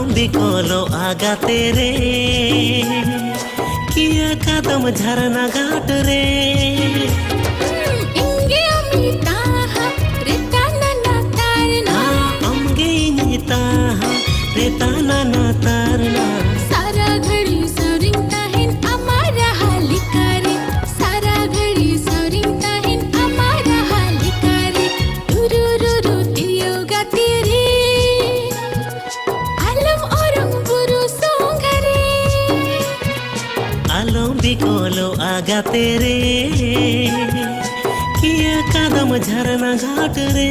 आलम बिकोलो आगा तेरे किया कदम झरना घाट रे इंगे अमिता रेताना ना तारना अमगे नीता रेताना ना तारना सारा घड़ी सवरिंगता है अमारा हालिकारे सारा घड़ी सवरिंगता है अमारा हालिकारे रुरुरुरु तियोगा तेरे आलम औरंग बुरु सोंगरे आलम बिकोलो आगा तेरे किया कदम झरना घाट रे।